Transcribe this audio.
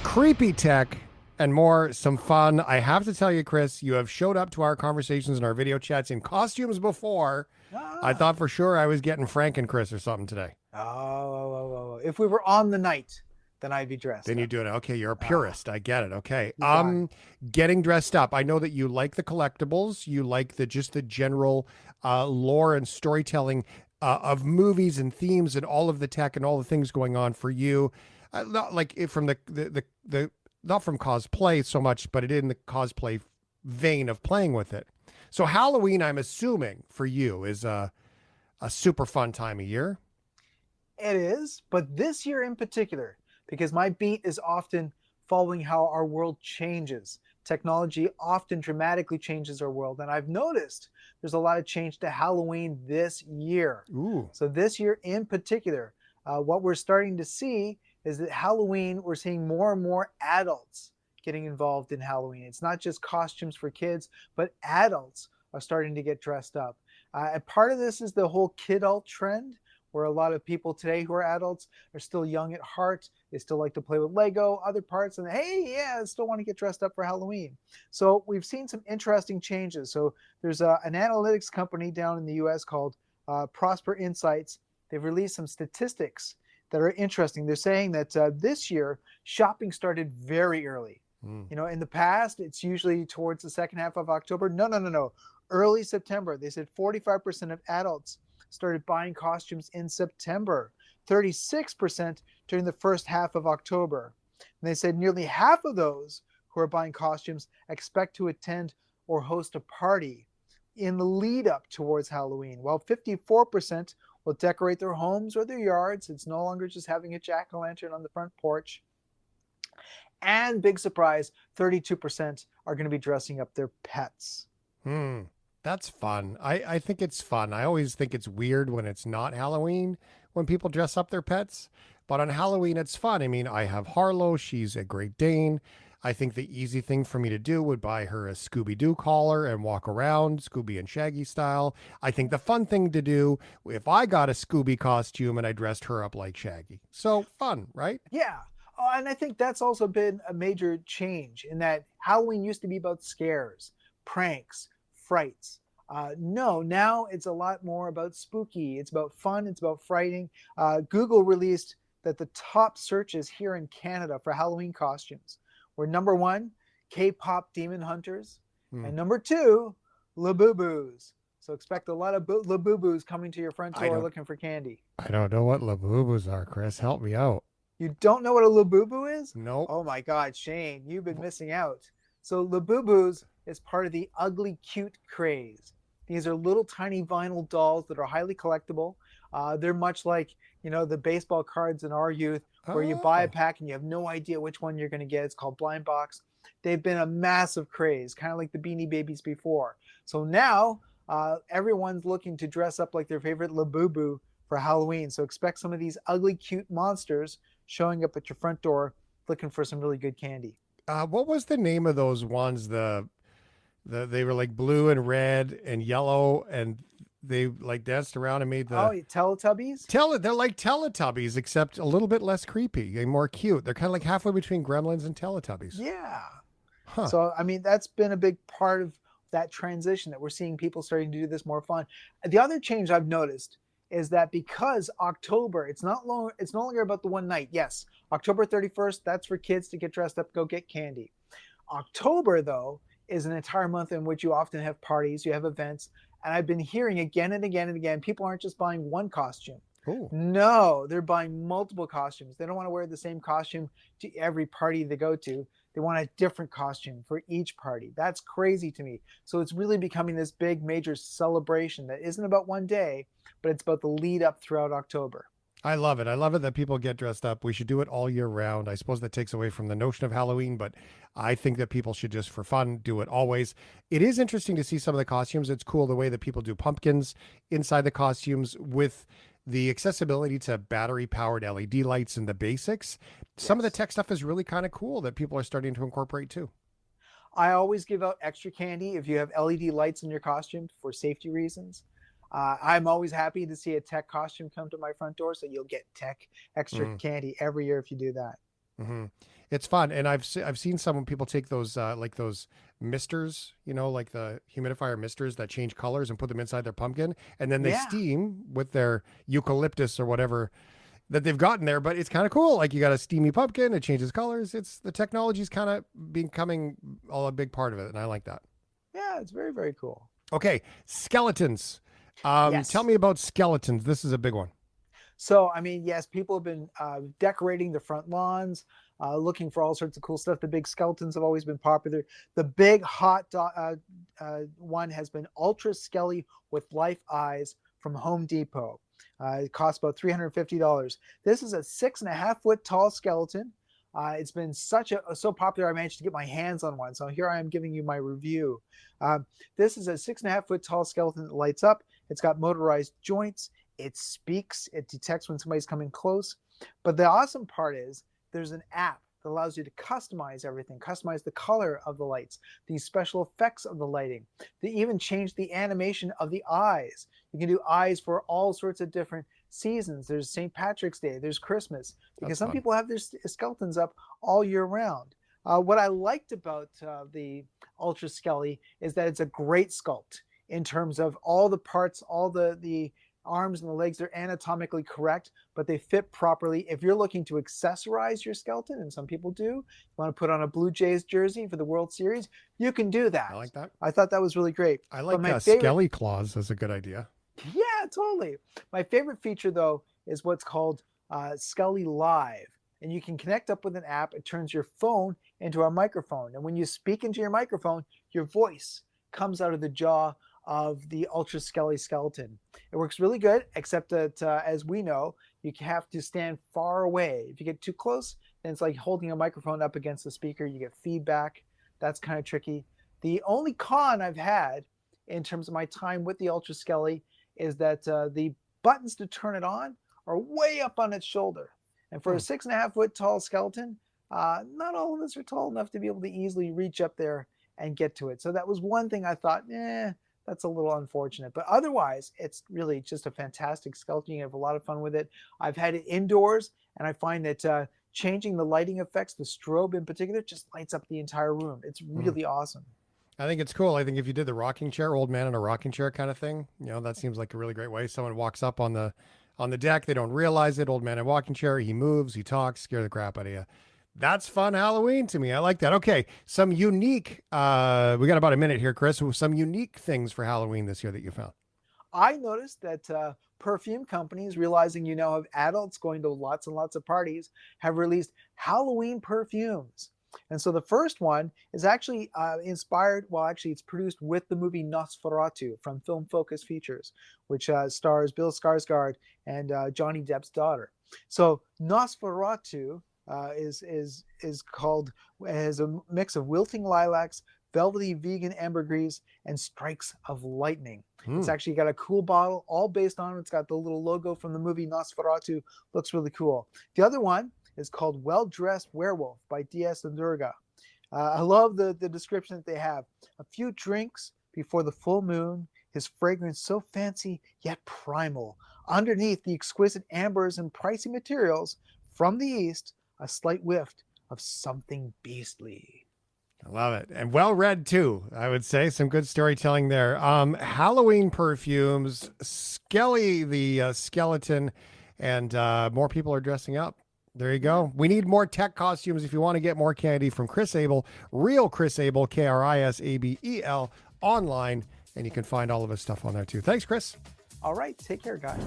creepy tech, and more. Some fun. I have to tell you, Chris, you have showed up to our conversations and our video chats in costumes before. I Ah. thought for sure I was getting Frank and Chris or something today. If we were on the night, then I'd be Then dressed you up. do it. Okay, you're a Ah, purist. I get it. Okay. you got it. Getting dressed up. I know that you like the collectibles. You like the just the general lore and storytelling of movies and themes and all of the tech and all the things going on for you. Not like from the not from cosplay so much, but it in the cosplay vein of playing with it. So Halloween, I'm assuming for you is a super fun time of year. It is, but this year in particular, because my beat is often following how our world changes. Technology often dramatically changes our world, and I've noticed there's a lot of change to Halloween this year. Ooh. So, this year in particular, what we're starting to see is that Halloween, we're seeing more and more adults getting involved in Halloween. It's not just costumes for kids, but adults are starting to get dressed up. And part of this is the whole kidult trend where a lot of people today who are adults are still young at heart. They still like to play with Lego, other parts, and hey, yeah, I still want to get dressed up for Halloween. So we've seen some interesting changes. So there's an analytics company down in the US called Prosper Insights. They've released some statistics that are interesting. They're saying that this year, shopping started very early. Mm. You know, in the past, it's usually towards the second half of October. No, no, no, no. Early September. They said 45% of adults started buying costumes in September, 36% during the first half of October. And they said nearly half of those who are buying costumes expect to attend or host a party in the lead up towards Halloween, while 54% will decorate their homes or their yards. It's no longer just having a jack o' lantern on the front porch. And big surprise, 32% are going to be dressing up their pets. Hmm. That's fun. I think it's fun. I always think it's weird when it's not Halloween when people dress up their pets. But on Halloween, it's fun. I mean, I have Harlow. She's a Great Dane. I think the easy thing for me to do would buy her a Scooby Doo collar and walk around Scooby and Shaggy style. I think the fun thing to do if I got a Scooby costume and I dressed her up like Shaggy. So fun, right? Yeah. And I think that's also been a major change in that Halloween used to be about scares, pranks, frights. No, now it's a lot more about spooky. It's about fun. It's about frightening. Google released that the top searches here in Canada for Halloween costumes were number one, K-pop demon hunters, Hmm. and number two, Labubus. So expect a lot of Labubus coming to your front I door don't looking for candy. I don't know what Labubus are, Chris. Help me out. You don't know what a labubu is? Nope. Oh my God, Shane, you've been missing out. So labubus is part of the ugly cute craze. These are little tiny vinyl dolls that are highly collectible. They're much like the baseball cards in our youth, where you buy a Oh. pack and you have no idea which one you're going to get. It's called blind box. They've been a massive craze, kind of like the Beanie Babies before. So now everyone's looking to dress up like their favorite labubu for Halloween. So expect some of these ugly cute monsters showing up at your front door looking for some really good candy. What was the name of those ones? They were like blue and red and yellow, and they like danced around and made Oh, the Teletubbies? They're like Teletubbies, except a little bit less creepy and more cute. They're kind of like halfway between Gremlins and Teletubbies. Yeah. Huh. So, I mean, that's been a big part of that transition that we're seeing people starting to do this more fun. The other change I've noticed is that because October, it's no longer about the one night. Yes, October 31st, that's for kids to get dressed up, go get candy. October, though, is an entire month in which you often have parties, you have events. And I've been hearing again and again and again people aren't just buying one costume. Oh, No, they're buying multiple costumes. They don't want to wear the same costume to every party they go to. They want a different costume for each party. That's crazy to me. So it's really becoming this big major celebration that isn't about one day, but it's about the lead up throughout October. I love it. I love it that people get dressed up. We should do it all year round. I suppose that takes away from the notion of Halloween, but I think that people should just for fun do it always. It is interesting to see some of the costumes. It's cool the way that people do pumpkins inside the costumes with the accessibility to battery powered LED lights and the basics. Some of the Yes. tech stuff is really kind of cool that people are starting to incorporate too. I always give out extra candy if you have LED lights in your costume for safety reasons. I'm always happy to see a tech costume come to my front door, so you'll get tech extra Mm. candy every year if you do that. Hmm. It's fun, and I've seen some people take those like those misters, like the humidifier misters that change colors and put them inside their pumpkin, and then they Yeah. steam with their eucalyptus or whatever that they've gotten there. But it's kind of cool. Like you got a steamy pumpkin, it changes colors. It's the technology's kind of becoming all a big part of it, and I like that. Yeah, it's very, very cool. Okay, skeletons. Tell Yes. me about skeletons. This is a big one. So, I mean, yes, people have been decorating the front lawns, looking for all sorts of cool stuff. The big skeletons have always been popular. The big hot one has been Ultra Skelly with Life Eyes from Home Depot. It costs about $350. This is a 6.5 foot tall skeleton. It's been so popular. I managed to get my hands on one. So here I am giving you my review. This is a 6.5 foot tall skeleton that lights up. It's got motorized joints. It speaks. It detects when somebody's coming close. But the awesome part is there's an app that allows you to customize everything, customize the color of the lights, the special effects of the lighting. They even change the animation of the eyes. You can do eyes for all sorts of different seasons. There's St. Patrick's Day, there's Christmas, because That's some fun. people have their skeletons up all year round. What I liked about the Ultra Skelly is that it's a great sculpt in terms of all the parts, all the arms and the legs, they're anatomically correct, but they fit properly. If you're looking to accessorize your skeleton, and some people do, you want to put on a Blue Jays jersey for the World Series, you can do I that. like that. I thought that was really great. I But like my favorite, skelly claws as a good idea. yeah, totally. My favorite feature though is what's called Skelly Live. And you can connect up with an app. It turns your phone into a microphone. And when you speak into your microphone, your voice comes out of the jaw of the Ultra Skelly skeleton. It works really good, except that as we know, you have to stand far away. If you get too close, then it's like holding a microphone up against the speaker. You get feedback. That's kind of tricky. The only con I've had in terms of my time with the Ultra Skelly is that the buttons to turn it on are way up on its shoulder. And for a Hmm. 6.5 foot tall skeleton, not all of us are tall enough to be able to easily reach up there and get to it. So that was one thing I thought, that's a little unfortunate. But otherwise, it's really just a fantastic skeleton. You have a lot of fun with it. I've had it indoors, and I find that changing the lighting effects, the strobe in particular, just lights up the entire room. It's Hmm. really awesome. I think it's cool. I think if you did the rocking chair, old man in a rocking chair kind of thing, that seems like a really great way. Someone walks up on the deck, they don't realize it. Old man in a walking chair, he moves, he talks, scare the crap out of you. That's fun Halloween to me. I like that. Okay, some unique. We got about a minute here, Chris. Some unique things for Halloween this year that you found. I noticed that perfume companies, realizing you now have adults going to lots and lots of parties, have released Halloween perfumes. And so the first one is actually inspired, well, actually, it's produced with the movie Nosferatu from Film Focus Features, which stars Bill Skarsgård and Johnny Depp's daughter. So Nosferatu is called, has a mix of wilting lilacs, velvety vegan ambergris, and strikes of lightning. It's Hmm. actually got a cool bottle, all based on it. It's got the little logo from the movie Nosferatu. Looks really cool. The other one is called Well Dressed Werewolf by D.S. and Durga. I love the description that they have. A few drinks before the full moon, his fragrance so fancy yet primal. Underneath the exquisite ambers and pricey materials, from the east, a slight whiff of something beastly. I love it. And well read too, I would say. Some good storytelling there. Halloween perfumes, Skelly the skeleton, and more people are dressing up. There you Yeah. go. We need more tech costumes if you want to get more candy from Chris Abel, real Chris Abel, Krisabel, online. And you can find all of his stuff on there too. Thanks, Chris. All right. Take care, guys.